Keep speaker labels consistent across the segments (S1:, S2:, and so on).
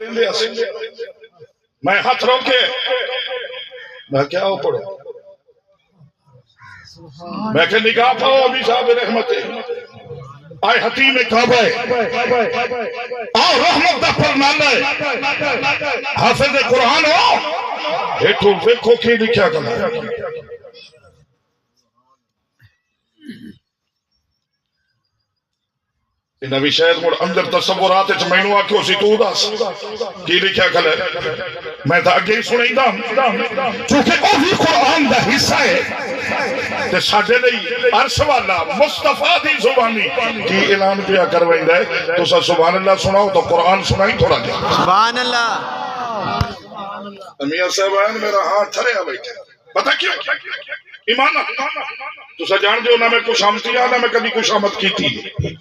S1: میں ہاتھ روکے میں کیا ہو پڑھو میں کہ نگاہ پاؤ ابھی صاحب رحمت آئے حتیم کعبہ آؤ رحمت دا فرمانا ہے حافظ قرآن ہو ایٹھو ویکھو کی لکھیا کرنا نبی شہد مڑ اندر تصورات مینو آکھو سی تو دس کی لکھیا کھلے میں تا اگے ہی سنیں دا چونکہ وہ بھی قرآن دا حصہ ہے تے ساڈے لئی عرش والا مصطفیٰ دی زبانی کی اعلان پیا کروائیں دے تو سا سبحان اللہ سناؤ تو قرآن سنائی تھوڑا دے
S2: سبحان اللہ
S1: میاں صاحبان میرا ہاتھ تھرے آ بیٹھے پتہ کیوں ایمان تو سا جان دیو نہ میں کچھ آمتی آ نہ میں کبھی کچھ آمد کی تھی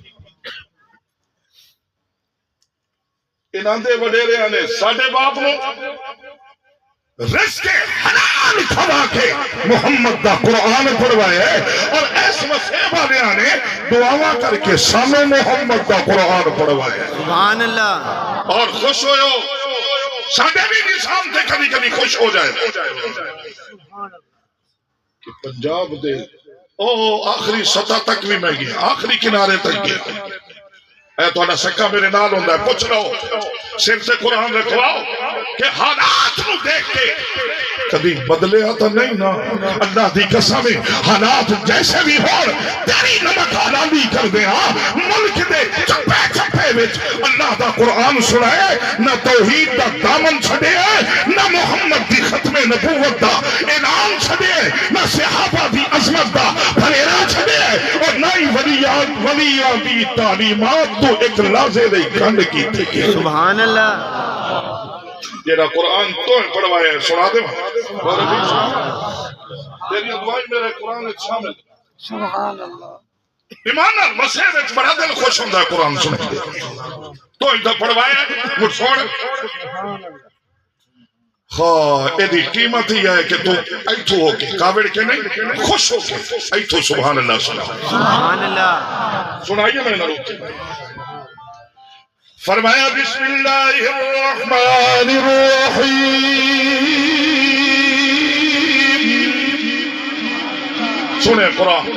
S1: انہاں دے وڈیرے آنے ساڑھے باپ نو رزق حلال کھوا کے محمد دا قرآن پڑھوائے اور ایس مسیح والے آنے دعاواں کر کے سامنے محمد دا قرآن پڑھوائے
S2: سبحان اللہ
S1: اور خوش ہوئے ساڑھے بھی نظام تھے کبھی کبھی خوش ہو جائے کہ پنجاب دے آخری سطح تک بھی میں گیا آخری کنارے تک گیا اے تو انا سکا میرے نال ہوندہ ہے پوچھ رہو سر سے قرآن رکھواؤ کہ حالات نو دیکھ کے کبھی بدلے آتا نہیں نا اللہ دی قسم حالات جیسے بھی ہو تیری نمک حلالی کر دے ہاں ملک دے چپے چپے وچ اللہ دا قرآن سنائے نہ توحید دا دامن چھڑے نہ محمد دی ختم نبوت دا اعلان چھڑے نہ صحابہ دی عظمت دا پھریرا چھڑے اور نہ ہی ولیان دی تعلیمات تو ایک لازے دے گھنڈ کی تھی
S2: سبحان اللہ
S1: جیڑا قرآن تو پڑھوائے سنا دے تیری ادوائی میرے قرآن شامل
S3: سبحان اللہ
S1: ایمان مسیح وچ بڑا دل خوش ہوندہ ہے قرآن سنے دے تو انتا پڑھوائے مجھ سوڑ خواہ ایدی قیمت ہی ہے کہ تو ایتھو ہو کے کاوڑ کے نہیں خوش ہو کے ایتھو سبحان اللہ
S2: سبحان اللہ
S1: سنائیے میں نہ روکتے فرمایا بسم اللہ الرحمن الرحیم سنیں قرآن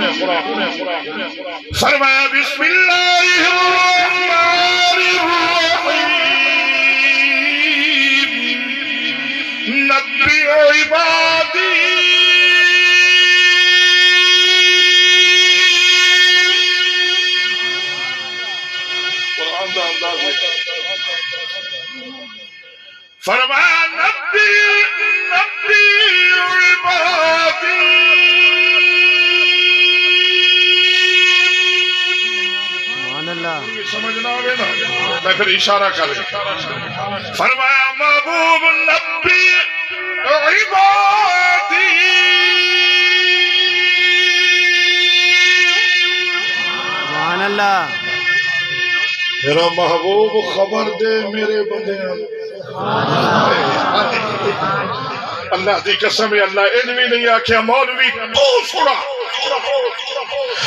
S1: فرمایا بسم اللہ الرحمن الرحیم نبی عبادی فرمایا نبی عبادی
S2: سبحان اللہ
S1: سمجھنا ہوئے نا میں پھر اشارہ کر فرمایا محبوب نبی عبادی
S2: سبحان اللہ
S1: میرا محبوب خبر دے میرے بندے اللہ دی قسم اللہ علمی نہیں آکھیا مولوی تو سنا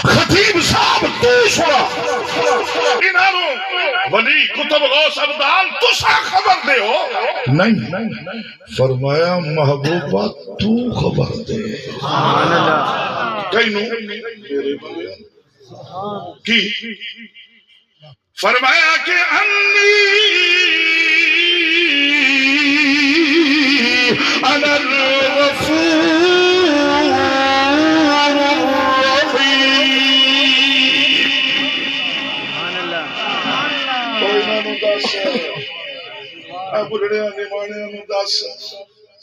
S1: خطیب صاحب تو سنا انہوں ولی کتب غوث عبدال تو سا خبر دے ہو نہیں فرمایا محبوبہ تو خبر دے
S2: سبحان اللہ
S1: کہیں میرے بندے کی فرمایا کہ انا الغفور الرحیم
S2: سبحان اللہ
S1: کوئی نہ مداس اے بڑھڑے نمانے مداس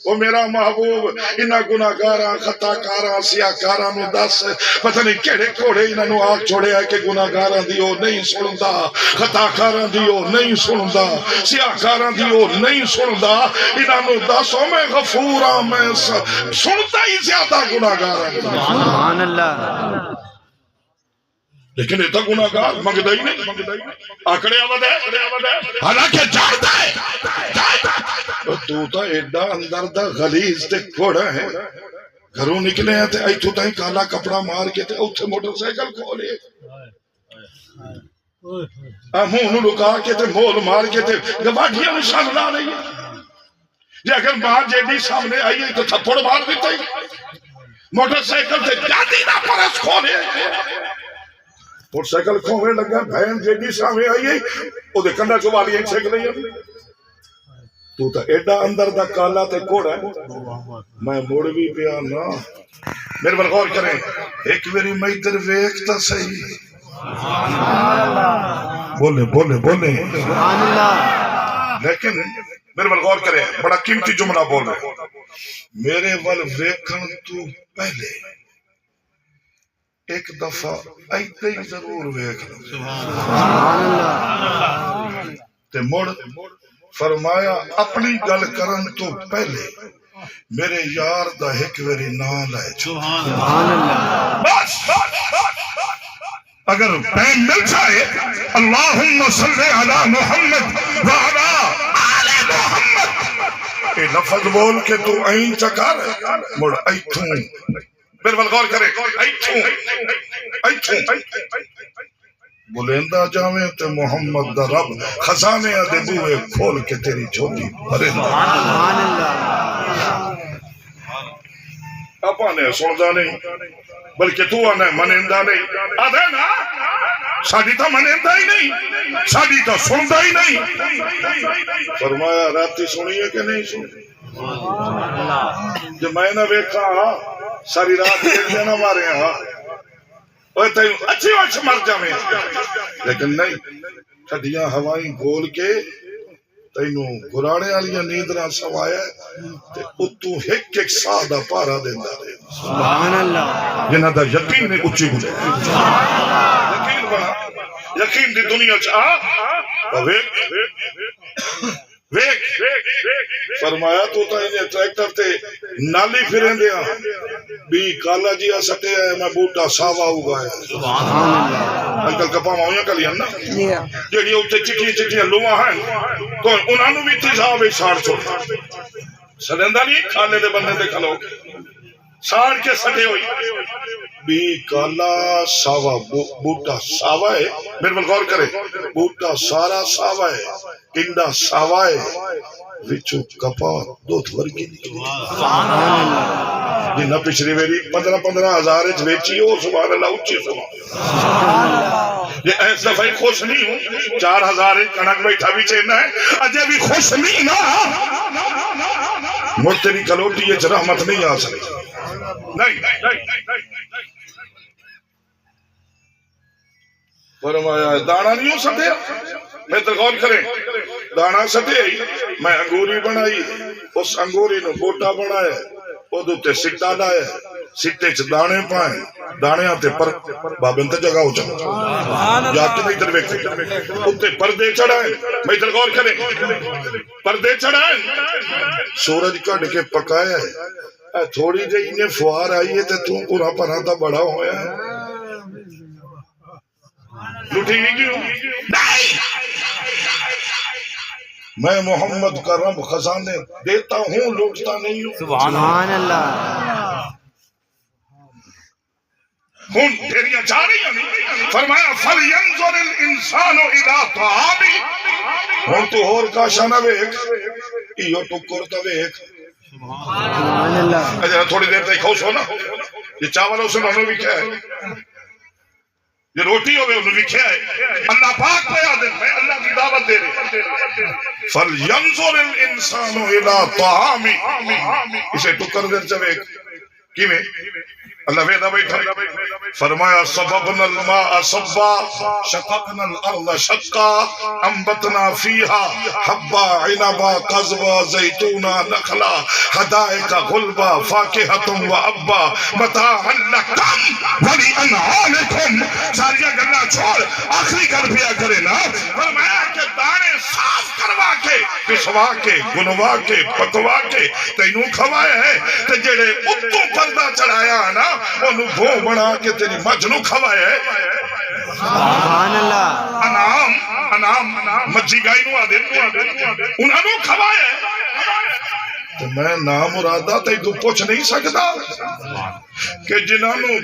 S1: وہ میرا محبوب انہا گناہگاراں خطاکاراں سیاکاراں نو دس پتہ نہیں کیڑے کوڑے انہوں آگ چھوڑے ہے کہ گناہگاراں دیو نہیں سندا خطاکاراں دیو نہیں سندا سیاکاراں دیو نہیں سندا انہوں دسو میں غفوراں میں سنتا ہی زیادہ گناہگاراں
S2: سبحان اللہ
S1: لیکن یہ تو گناہگار مگدہ ہی نہیں آکڑے آمد ہے حالانکہ جانتا ہے تو تا ایڈا اندر دا غلیظ تے کھوڑا ہے گھروں نکلے ہیں تے ایتھو تائیں کالا کپڑا مار کے تے اوتھے موٹر سائیکل کھولے منہ لکا کے تے مول مار کے تے گواڈیاں نوں سن لا لئی جے اگر ماں جیڈی سامنے آئی ہے تو تھپڑ مار دیتا ہی موٹر سائیکل تے جاتی نہ پرس کھولے موٹر سائیکل کھونے لگا بہن جیڈی سامنے آئی ہے او دے کنڈا چوالیاں چھک لئی تو تا ایڈا اندر دا کالا تے کوڑا میں مڑ بھی پیا نا میرے پر غور کریں ایک میری میتر ویکھتا صحیح بولے بولے بولے
S2: سبحان اللہ
S1: لیکن میرے پر غور کریں بڑا قیمتی جملہ بول رہے میرے ول ویکھن تو پہلے ایک دفعہ ایتے ہی ضرور ویکھ لو
S2: سبحان اللہ
S1: تے مڑ فرمایا اپنی گل کرن تو پہلے میرے یار دا ایک ویری نام لے
S2: سبحان اللہ
S1: بس اگر ٹائم مل جائے اللہم صلی علی محمد وعلی آل محمد اے لفظ بول کے تو این چکر مڑ ایتھوں میرے بل غور کرے ایتھوں بلندہ جاویں تے محمد دا رب خزانے دے بوئے کھول کے تیری جھولی بھرے
S2: سبحان اللہ
S1: اپا نے سندا نہیں بلکہ تو آنے منندہ نہیں آدھے نا ساڑی تا منندہ ہی نہیں ساڑی تا سندا ہی نہیں فرمایا راتی سنیے کہ نہیں سنی جو میں نہ ویکھا ساری رات دیکھ دینا مارے ہاں اچھی وقت مر جاویں لیکن نہیں ٹھڈیاں ہوائیں گول کے تینوں گراڑے والیاں نیندراں سوایا تے اتوں ایک ایک ساہ دا پارا دیندا رہے
S2: سبحان اللہ
S1: جنہاں دا یقین نے اچھی گزرے یقین بنا یقین دی دنیا چاہ ویک فرمایا تو تا انہیں ٹریکٹر تے نالی پھریں دیا بھی کالا جیا سٹے ہے میں بوٹا ساوا اگایا
S2: سبحان اللہ
S1: انکل کپا ماؤں کلی ہم نا جیڑی اوٹے چکیاں چکیاں لوہاں ہیں تو انہاں نو بھی تیزاب ایک ساڑ چھوڑ سدندہ نہیں کھانے دے بندے دے کھلو ساڑ کے سٹے ہوئی بھی کالا ساوا بوٹا ساوا ہے میرے پر غور کرے بوٹا سارا ساوا ہے کنڈا ساوا ہے وچو کپا دو تھورگی نکلی
S2: سبحان اللہ
S1: جنہ پچھلی میری 15,000 بیچی ہو سبحان اللہ اچھی سبحان اللہ یہ ایسا دفعہ خوش نہیں ہوں 4,000 کنک بیٹھا بھی چیننا ہے اجے بھی خوش نہیں نا مجھ تیری کلوٹی یہ رحمت نہیں آ سکتی نہیں فرمایا دانا نہیں ہو سکتے میں تو غور کریں دانا سٹے میں انگوری بنائی اس انگوری نو بوٹا بنایا او دوتے سٹا لائے سٹے چ دانے پائیں دانے آتے پر بابن تے جگہ ہو چاہا جاتے نہیں در ویکھتے اتے پردے چڑھائیں میں تو غور کریں پردے چڑھائیں سورج کٹ کے پکایا ہے تھوڑی جی انہیں فوار آئی ہے تو پورا پرا تا بڑا ہویا ہے لٹھی گئی کیوں نہیں میں محمد کا رب خزانے دیتا ہوں لوٹتا نہیں ہوں
S2: سبحان اللہ
S1: ہوں تیریاں جا رہی ہیں فرمایا فَلْيَنْظُرِ الْإِنسَانُ إِلَىٰ طَعَامِهِ ہوں تو اور کا شانہ ویک ایو ٹکر تا ویک
S2: سبحان اللہ
S1: اجھا تھوڑی دیر تک خوش ہونا یہ چاول اسے انہوں بھی کیا ہے یہ روٹی ہوئے انہوں بھی کیا ہے اللہ پاک پہ آدم میں اللہ کی دعوت دے رہے فَلْيَنْظُرِ الْإِنسَانُ إِلَىٰ طَعَامِهِ اسے ٹکر دیر چوے کی میں اللہ ویدہ بیٹھا فرمایا سببنا الماء صبا شققنا الارض شقا انبتنا فيها حبا عنبا قضبا زيتونا نخلا حدائق غلبا فاكهة وابا متاعا لكم ولانعامكم ساریا گلا چھوڑ آخری گل پیا کرے نا فرمایا کہ دانے صاف کروا کے پسوا کے گنوا کے پکوا کے تینوں کھوایا ہے تے جڑے اتوں پردہ چڑھایا نا انہوں بھو بنا کے تیری مجنو کھوائے
S2: سبحان اللہ
S1: انعام مجھی گائی نو آدھے انہوں نے کھوائے تو میں نام مرادہ تے تو پوچھ نہیں سکتا کہ جنہوں نے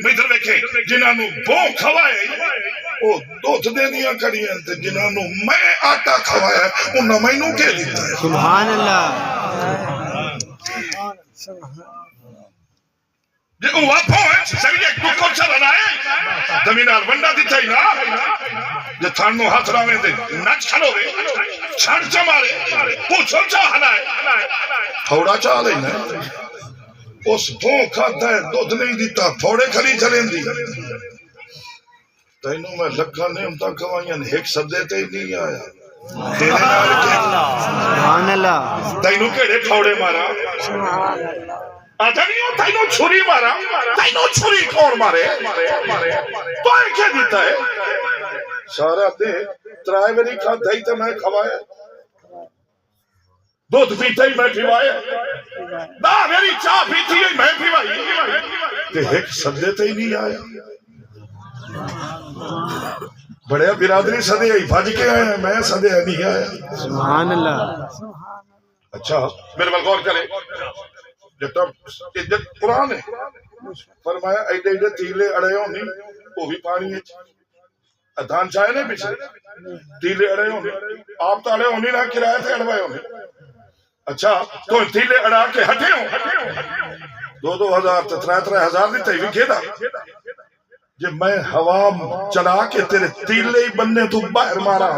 S1: ادھر دیکھیں جنہوں نے بھو کھوائے وہ دودھ دینیاں کڑیاں تے جنہاں نو میں آٹا کھوایا انہاں مینوں کہہ دیتا ہے
S2: سبحان اللہ
S1: جے او واپو ہے سریے ٹکر چلا لائے زمینال ونڈا دیتا ہی نا جے تھان نو ہاتھ راویں دے نچ کھلو دے چھڑ چمارے پوچھو چاہ ہلائے پھوڑا چاہ لینا اس بھون کھاتا ہے دودھ نہیں دیتا پھوڑے کھلی چلیں دی تینوں میں لکھا نے امتا کھوائیاں ایک صدے تے ہی نہیں آیا تیرے نال کے
S2: سبحان اللہ
S1: تینوں کیڑے پھوڑے مارا آتا نہیں ہو تینوں چھری مارا تینوں چھری کون مارے تو ہے کیا دیتا ہے سارا دے ترائے بری کھاتا ہی تو میں کھوایا دودھ پیتا ہی میں پیوائے نا میری چاہ پیتی ہی میں پیوائی کہ ایک صدے تے ہی نہیں آیا بڑے برادری صدے ہی بھج کے آئے ہیں میں صدے نہیں آیا
S2: سبحان اللہ
S1: اچھا میرے بل غور کریں جب تب عزت قرآن ہے فرمایا ایڈے ایڈے تیلے اڑے ہونی وہ بھی پانی ہے دھان چاہے نہیں پیچھے تیلے اڑے ہونی آپ تو اڑے ہونی نہ کرایہ تھے اڑوائے ہونی اچھا تو تیلے اڑا کے ہٹے ہوں 2,000 تو 3,000 دیتے ہی وکھے دا جب میں ہوا چلا کے تیرے تیلے ہی بننے تو باہر مارا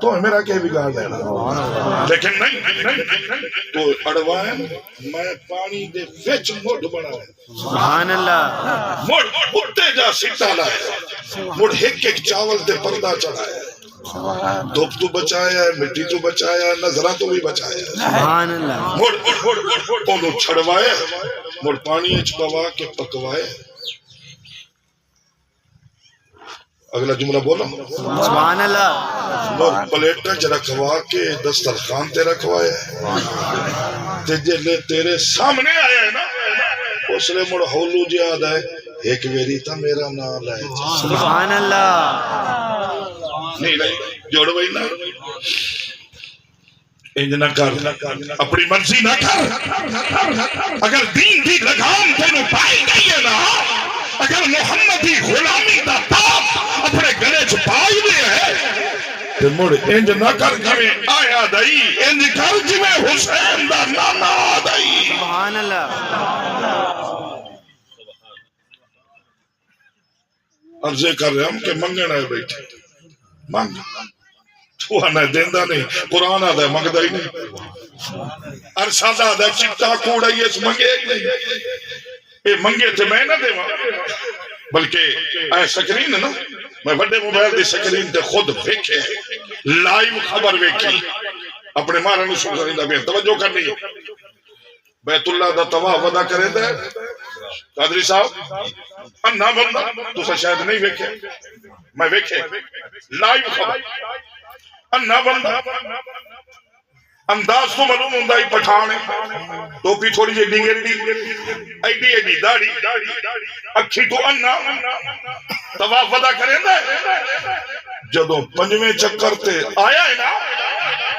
S1: تو میرا کیا بگاڑ دینا لیکن نہیں تو اڑوائیں میں پانی دے وچ مڈ بنائے
S2: سبحان اللہ
S1: مڈ اٹھتے جا سٹا لائے مڈ ایک ایک چاول دے پردہ چڑھائے دھوپ تو بچایا ہے مٹی تو بچایا ہے نظرہ تو بھی بچایا ہے
S2: سبحان اللہ
S1: مڈ انہوں چھڑوائے مڈ پانی اچ پوا کے پکوائے اگلا جملہ بولا
S2: سبحان اللہ
S1: اور پلیٹیں چ رکھوا کے دسترخوان تے رکھوائے تے جلے تیرے سامنے آیا ہے نا اس نے مڑ ہولو جی آدھا ہے ایک ویری تا میرا نام لائے
S2: سبحان اللہ
S1: نہیں جوڑ بھائی نا انج نہ کر اپنی مرضی نہ کر اگر دین دی لگام تینوں پائی گئی ہے نا اگر محمدی غلامی دا تاپ اپنے گلے چھپائی دی ہے تو مڑ انج نہ کر جویں آیا دائی انج کر جویں حسین دا نانا دائی
S2: سبحان اللہ
S1: عرضے کر رہے ہم کہ منگن آئے بیٹھے مانگ تو آنا دیندہ نہیں قرآن آدھا مانگدہ ہی نہیں ارسادہ آدھا چٹا کوڑا یہ اس منگے ہی نہیں اے منگے تھے میں نہ دے بلکہ اے سکرین نا میں بڑے موبائل دی سکرین تے خود بھیکھے لائیو خبر بھیکھی اپنے مارا نو سن رہی دا بے توجہ کرنی بیت اللہ دا تواف ودا کرے دے قادری صاحب انہا بندہ تو سا شاید نہیں بھیکھے میں بھیکھے لائیو خبر انہا بندہ انداز تو معلوم ہوندہ ہی پٹھانے ٹوپی تھوڑی جی ڈنگری ایڈی ایڈی داڑی اکھی تو انہا تواف ودا کریں دے جدو پنجویں چکر تے آیا ہے نا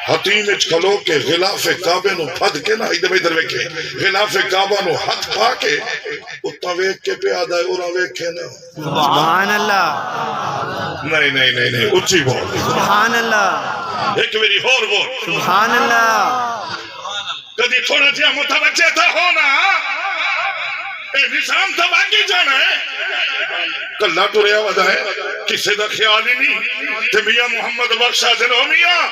S1: حتیم اچ کھلو کے غلاف کعبے نو پھد کے نا ادھر ویکھے غلاف کعبہ نو ہاتھ پا کے اتنا ویکھ کے پہ آدھا ہے اُرا ویکھے نا
S2: سبحان اللہ
S1: نہیں اچھی بول
S2: سبحان اللہ
S1: ایک میری ہور بول
S2: سبحان اللہ
S1: کدی تھوڑا جہاں متوجہ تھا ہونا اے نظام تھا باقی جانا ہے کلہ تو رہا ودا ہے کسے دا خیال ہی نہیں تے میاں محمد بخشا دنو میاں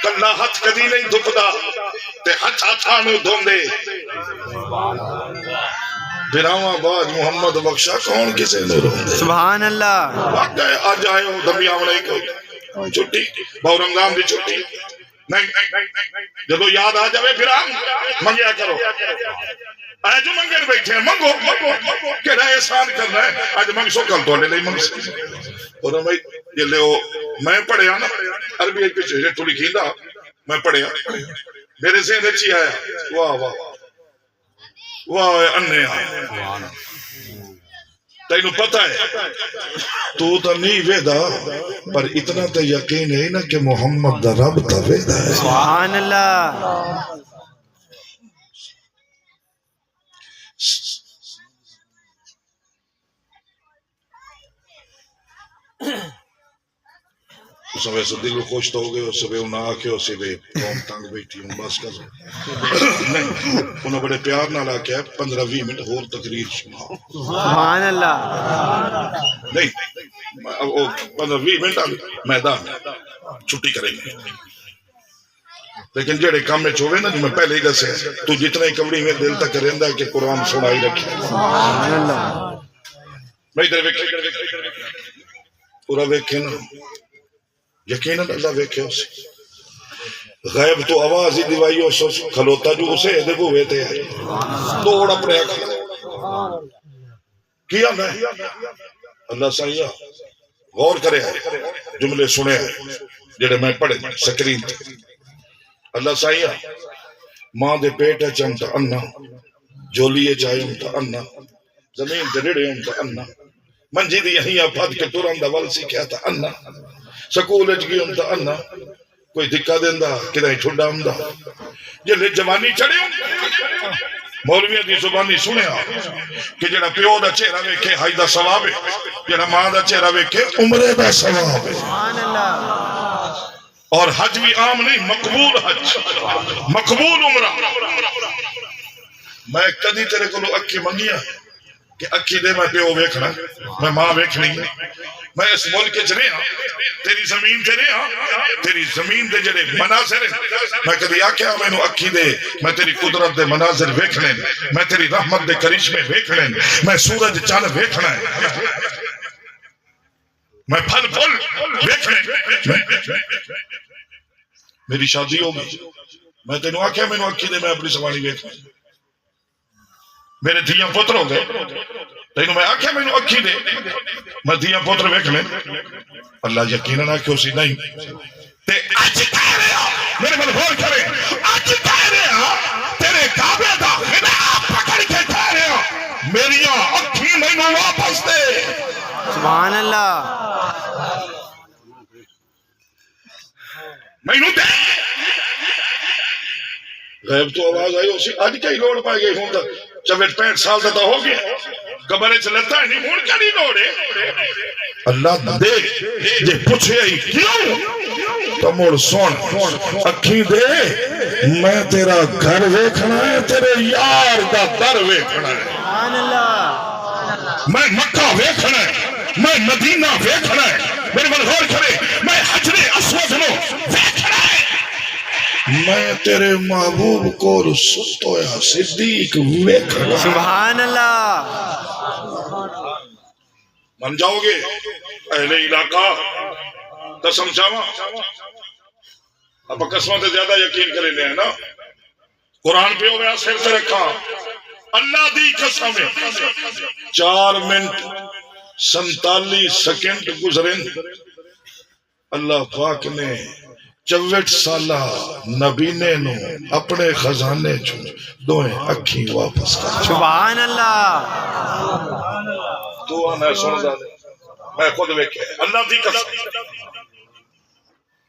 S1: کلہ ہاتھ کدی نہیں دھپدا تے ہاتھ ہاتھانو دھوندے براواں باج محمد بخشا کون کسے نو روندے
S2: سبحان اللہ
S1: واقعی آج آئے ہو دمیاں وڑائی کو چھٹی باو رمضان دی چھٹی نہیں جدو یاد آ جاوے پھر ہم منگیا کرو آج جو منگن بیٹھے ہیں منگو کہنا احسان کرنا ہے آج منگ سو کل تو آنے نہیں منگ سکتے اور ہم یہ لے ہو میں پڑھے نا عربی ایک پیچھے تھوڑی کھیندا میں پڑھے میرے سے اچھی آیا واہ واہ واہ انہیں تینوں پتہ ہے تو نہیں ویدا پر اتنا تو یقین ہے نا کہ محمد دا رب تا ویدا ہے
S2: سبحان اللہ
S1: سوے سے دل خوش تو ہو گئے سوے انہاں آکھے ہو سوے قوم تنگ بیٹھی ہوں بس کر نہیں انہوں بڑے پیار نہ لاکے 15-20 منٹ اور تقریر سناؤ
S2: سبحان اللہ
S1: نہیں 15-20 منٹ میدان چھٹی کریں گے لیکن جڑے کام میں چھوڑے نا جو میں پہلے ہی دسے تو جتنے کمڑی میں دل تک رہندا ہے کہ قرآن سنائی رکھے
S2: سبحان اللہ
S1: میں ادھر ویکھے پورا ویکھے نا یقیناً اللہ ویکھے اسے غیب تو آواز ہی دیوائی ہو سو کھلوتا جو اسے دیکھو ہوئے تھے توڑ اپنے کھلا کیا میں اللہ سائیہ غور کرے ہیں جملے سنے ہیں جڑے میں پڑھے سکرین تھے اللہ سائیہ ماں دے پیٹ چمتا انہ جولیے چاہے امتا انہ زمین دے رڑے امتا انہ منجی دی یہاں پھاد کے توران دا والسی کیا تھا انہ سکول اچگی امتا انہ کوئی دکھا دیندہ کدھائی چھوڑا امدہ جلے جوانی چڑے ہوں مولویہ دی زبانی سنیا کہ جڑا پیو دا چہرہ ویکھے ہائی دا ثواب ہے جڑا ماں دا چہرہ ویکھے عمرے دا ثواب ہے
S2: سبحان اللہ
S1: اور حج بھی عام نہیں مقبول حج مقبول عمرہ میں کدی تیرے کو اکھی منگیا کہ اکھی دے میں پیو ویکھنا میں ماں ویکھنی میں اس ملک چ رہا تیری زمین تے رہا تیری زمین دے جڑے مناظر میں کدی آکھیا مینوں اکھی دے میں تیری قدرت دے مناظر ویکھنے میں تیری رحمت دے کرشمے ویکھنے میں سورج چاند ویکھنا میں پھل پھل ویکھنے میری شادی ہوگی میں تینوں آکھیا مینوں اکھی دے میں اپنی سوانی ویکھنا میرے دھیاں پتر ہو گئے تینوں میں آکھیا مینوں اکھی دے میں دھیاں پتر ویکھنے اللہ یقیناً آکھے اسی نہیں تے اج کہہ رہا میرے من غور کرے اج کہہ رہا تیرے کعبے دا خدا پکڑ کے کہہ رہا میریاں اکھی مینوں واپس دے
S2: سبحان اللہ
S1: مینوں دے غیب تو آواز آئی اسی آج کیا ہی لوڑ پائے گئی ہوں 64-65 سال تک ہو گیا قبرے سے لگتا ہے نہیں ہوں کیا نہیں لوڑے اللہ دے جے پوچھے ہی کیوں تو مڑ سن اکھی دے میں تیرا گھر ویکھنا ہے تیرے یار دا در ویکھنا ہے
S2: سبحان اللہ
S1: میں مکہ ویکھنا ہے میں مدینہ ویکھنا ہے میرے من غور کرے میں حجر اسود نو ویکھنا ہے میں تیرے محبوب کو ستویا صدیق ویکھنا
S2: سبحان اللہ
S1: من جاؤ گے اہل علاقہ قسم چاہاں اب قسموں سے زیادہ یقین کرے لے ہیں نا قرآن پہ ہو گیا سر سے رکھا اللہ دی قسم 4 منٹ 47 سیکنڈ گزریں اللہ پاک نے 64 سالہ نبینے نو اپنے خزانے چھو دوئیں اکھی واپس کر
S2: سبحان اللہ
S1: تو آنا سن دا دے میں خود ویکھے اللہ دی قسم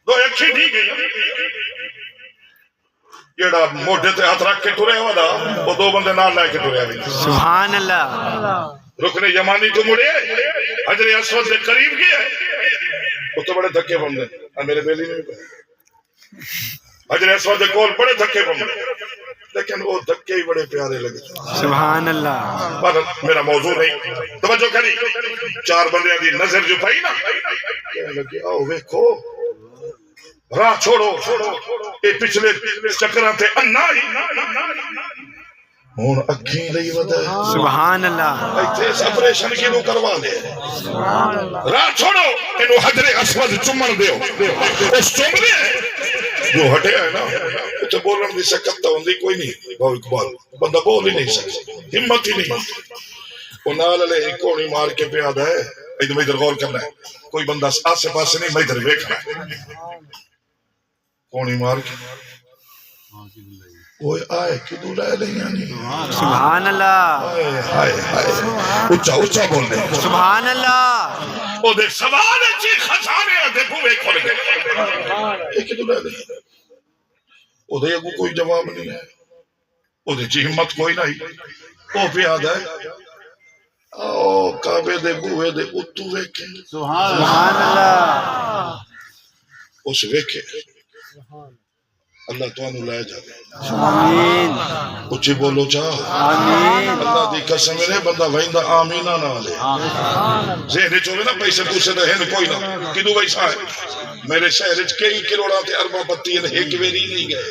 S1: دو اکھی دی گئی جیڑا موٹے تے ہاتھ رکھ کے ٹرے ہوا دا وہ 2 بندے نال لائے کے ٹرے آئی
S2: سبحان اللہ
S1: رکن یمانی تو مڑے حجر اسود دے قریب گئے وہ تو بڑے دھکے بندے میرے بیلی میں بھی حجر اسود دے کول بڑے دھکے بندے لیکن وہ دھکے ہی بڑے پیارے لگے
S2: سبحان اللہ
S1: پر میرا موضوع نہیں توجہ کری 4 بندے دی نظر جو پائی نا کہنے لگے آؤ ویکھو راہ چھوڑو اے پچھلے چکران تھے انہ ہی ہون اکھیں لئی ودا ہے
S2: سبحان اللہ
S1: ایتھے اس اپریشن کی نو کروا دے راہ چھوڑو انو حجر اسود چمن دیو اس چمنے جو ہٹے ہے نا تو بولن دی سکت تو ہوندی کوئی نہیں بھاو اقبال بندہ بول ہی نہیں سکتا ہمت ہی نہیں وہ نال علیہ کونی مار کے پہ آدھا ہے ایدھ میں ادھر غور کرنا ہے کوئی بندہ آسے پاسے نہیں میں ادھر ویکھنا ہے کونی مار کے کوئی آئے کہ دو لائے لیں یعنی
S2: سبحان اللہ
S1: ہائے اچھا اچھا بول دے
S2: سبحان اللہ
S1: او دے سوال اچھی خزانے ہیں دیکھو ایک کھول گئے ایک دو لائے لیں او دے اگو کوئی جواب نہیں ہے او دے جی ہمت کوئی نہیں او پہ آدھا ہے او کعبے دے بوئے دے اتو ویکھیں
S2: سبحان اللہ
S1: اس ویکھے اللہ تانوں لے جاوے
S2: آمین
S1: اچھی بولو چاہ
S2: آمین
S1: اللہ دی قسم ہے بندہ ویندا آمینہ نہ لے ذہن چ ہوے نا پیسے پوسے تے ہن کوئی نہ کدو ویسا ہے میرے شہر وچ کئی کروڑاں تے ارباں بتی ہیں ایک ویری نہیں گئے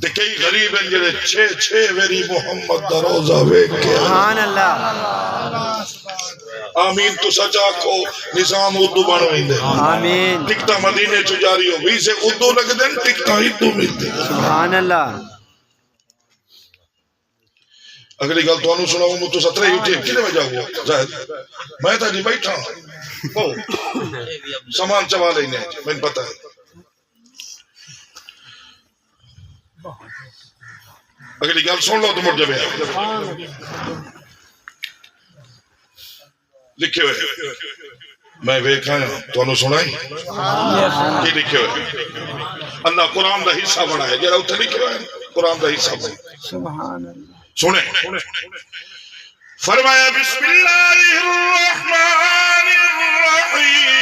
S1: تے کئی غریب ہیں جڑے 6 ویری محمد دا روزہ ویکھ کے
S2: سبحان اللہ
S1: آمین تو سچ آکھو نظام اردو بن ویندے
S2: آمین
S1: ٹکٹاں مدینے چ جاری ہو ویزے اردو لگدے ٹکٹاں اردو ملدے
S2: سبحان اللہ
S1: اگلی گل تانوں سناؤں میں تو سترے اٹھے کنے وجہ ہوا زاہد میں تا جی بیٹھا او سامان چوا لینے میں پتہ ہے اگلی گل سن لو تو مڑ جبے لکھے ہوئے میں ویکھا تانوں سنائی کی لکھے ہوئے اللہ قرآن دا حصہ بڑا ہے جڑا اتنے لکھے ہوئے قرآن دا حصہ بڑا ہے
S3: سبحان اللہ
S1: سنیں فرمایا بسم اللہ الرحمن الرحیم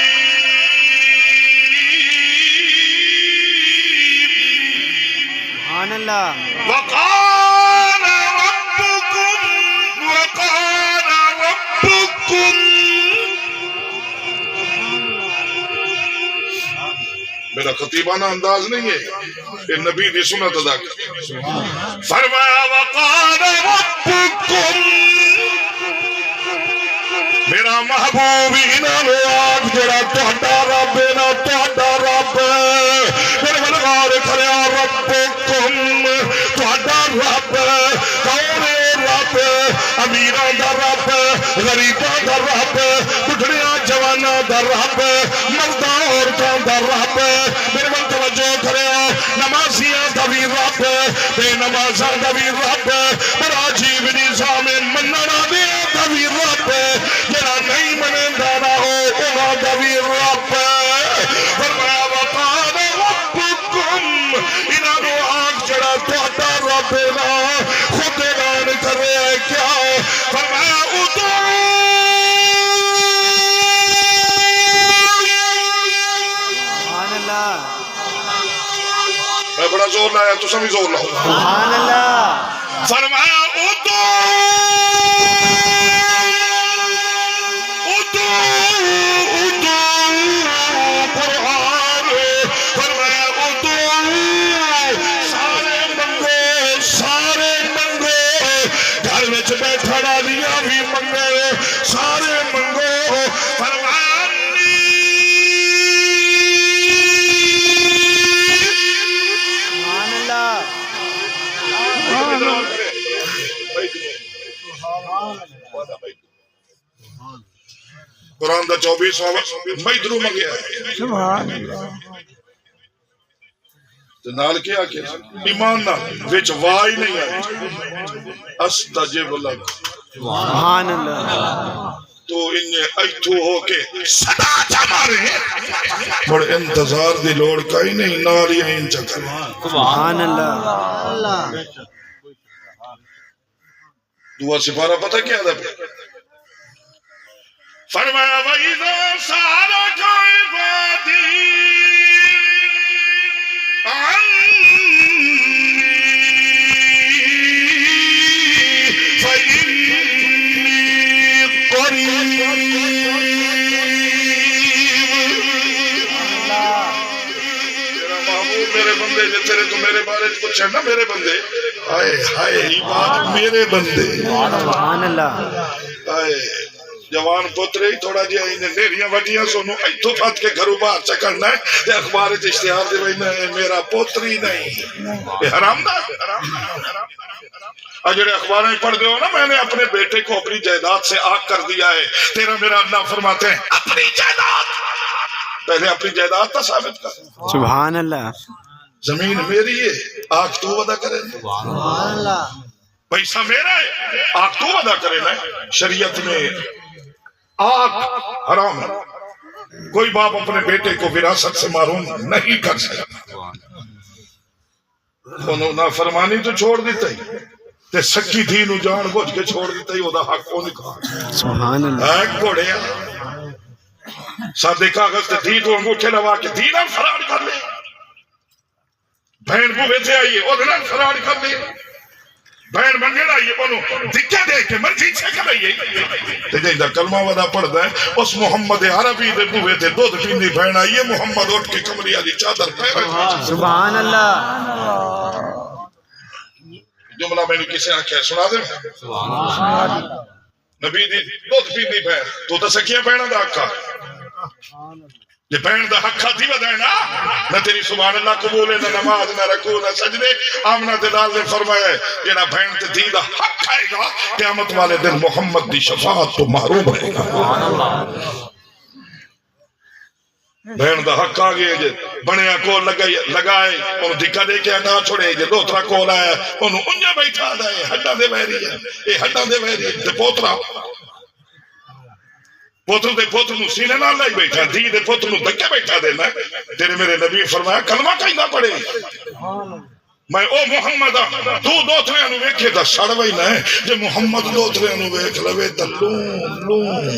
S2: سبحان اللہ
S1: وقال ربكم میرا خطیبانہ انداز نہیں ہے کہ نبی دی سنت ادا کر فرمایا وقال ربكم میرا محبوب انہاں نو آگ جڑا تہاڈا رب ہے نا تہاڈا رب میرے بلغار کھڑیا ربكم تہاڈا رب کون ہے رب امیراں دا رب غریباں دا رب بڈھڑیاں جواناں دا رب مرداں عورتاں دا رب میرے من توجہ کریا نمازیاں دا بھی رب بے نمازاں دا بھی رب بڑا عجیب نظام منن والے دا بھی رب جڑا نہیں منیندا نہ ہو انہاں دا بھی رب فرمایا وقال ربكم انہاں نو آگ جڑا تہاڈا رب ہے خود اعلان کر رہا ہے کیا فرمایا
S2: سبحان اللہ
S1: میں بڑا زور لایا تو سبھی زور لاؤ
S2: سبحان اللہ
S1: فرمایا قرآن فرمایا سارے منگو گھر وچ بیٹھا ڈالیاں بھی منگو سارے منگو فرمایا
S2: سبحان اللہ
S1: قرآن دا 24واں میدرو منگیا
S3: سبحان اللہ
S1: تو نال کیا کہ ایمان نہ وچ وائی نہیں آئی استجب لک
S2: سبحان اللہ
S1: تو انہیں ایتھو ہو کے صدا چا مارے اور انتظار دی لوڑ کئی نہیں نالی این چکر
S2: سبحان اللہ
S1: دعا سپارہ پتہ کیا تھا فرمایا وَإِذَا سَأَلَكَ عِبَادِي عَنِّي فَإِنِّي قَرِيبٌ تیرا محبوب میرے بندے جو تیرے تو میرے بارے پوچھے نا میرے بندے آئے ہائے عباد میرے بندے
S2: سبحان اللہ
S1: آئے جوان پوترے ہی تھوڑا جہا انہیں میریاں وڈیاں سنو ایتھو پھت کے گھروں باہر چکرنا ہے تے اخبار اشتہار دے بھائی میں میرا پوتری نہیں یہ حرام دا اجڑے اخباریں پڑھ دے ہو نا میں نے اپنے بیٹے کو اپنی جائیداد سے آگ کر دیا ہے تیرا میرا اللہ فرماتے ہیں اپنی جائیداد پہلے اپنی جائیداد تا ثابت کر
S2: سبحان اللہ
S1: زمین میری ہے آگ تو وعدہ کرے
S2: سبحان اللہ
S1: پیسہ میرا ہے آگ تو وعدہ کرے نا شریعت میں آگ حرام ہے کوئی باپ اپنے بیٹے کو وراثت سے محروم نہیں کر سکتا انہوں نے فرمانی تو چھوڑ دیتا ہی تے سکی تھی نو جان بوجھ کے چھوڑ دیتا ہی وہ دا حق کو نکھا
S2: سبحان اللہ
S1: ایک گھوڑے سادے کاغذ تے دھی تو انگوٹھے لوا کے دھی نال فراڈ کر لے بہن بوے تے آئیے او دے نال فراڈ کر لے بہن منگن آئیے بولو دکھے دے کے مرضی چھے کر آئیے تے جائدہ کلمہ ودا پڑھ دائیں اس محمد عربی دے بوے تے دودھ پیندی بہن آئیے محمد اٹھ کے کمری آلی چادر پہ
S2: سبحان اللہ
S1: جملہ میں نے کسے آنکھیں سنا دیں نبی دی دودھ پیندی بہن تو تا سکیاں بہنہ دا حقا یہ بہن دا حقا تھی بدائے نا نہ تیری سبحان اللہ قبول ہے نہ نماز نہ رکوع نہ سجدے آمنہ دلال نے فرمایا ہے یہ نہ بہن تے دی دا حق آئے گا قیامت والے دن محمد دی شفاعت تو محروم رہے گا بہن دا حق آگئے جے بنیا کول لگائے انہوں دکھا دے کے ہٹا چھوڑے جے دوترا کول آیا انہوں انجا بیٹھا دائے ہٹا دے بہری ہے اے ہٹا دے بہری ہے تے پوترا پوتر دے پوتر نو سینے نال لائی بیٹھا دی دے پوتر نو دکھے بیٹھا دینا تیرے میرے نبی فرمایا کلمہ کہیں نہ پڑے میں او محمد تو دوترے انو ویکھے دا سڑوئی نہ ہے جو محمد دوترے انو ویکھ لوے تا لون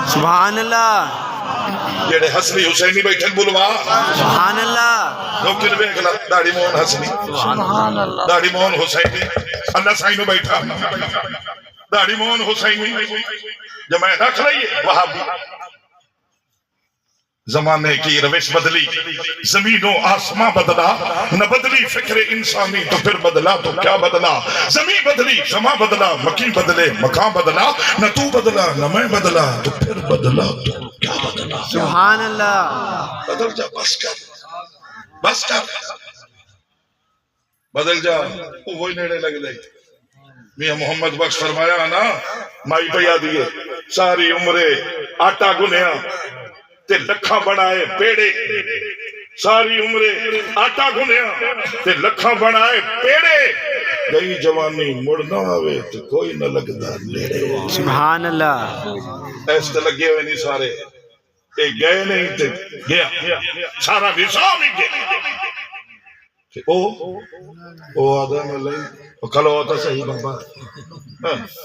S2: سبحان اللہ
S1: جیڑے حسنی حسینی بیٹھن بلوا
S2: سبحان اللہ
S1: نوکر ویکھ لا داڑی مون حسنی
S3: سبحان اللہ
S1: داڑی مون حسینی اللہ سائنو بیٹھا داڑی مون حسینی جب میں رکھ لئیے وہابی زمانے کی روش بدلی زمین و آسمان بدلا نہ بدلی فکر انسانی تو پھر بدلا تو کیا بدلا زمین بدلی زمان بدلا مکی بدلے مکان بدلا نہ تو بدلا نہ میں بدلا تو پھر بدلا تو کیا بدلا
S2: سبحان اللہ
S1: بدل جا بس کر بدل جا وہی نیڑے لگ لے میاں محمد بخش فرمایا نا مائی پیا دیئے ساری عمرے آٹا گنیا تے لکھاں بنائے پیڑے ساری عمرے آٹا گنیا تے لکھاں بنائے پیڑے گئی جوانی مڑنا آوے تے کوئی نہ لگدا نیڑے
S2: سبحان اللہ
S1: ایسے لگے ہوئے نہیں سارے ایک گئے نہیں تے گیا سارا نظام ہی گیا او آدھا میں لئی کلو ہوتا صحیح بابا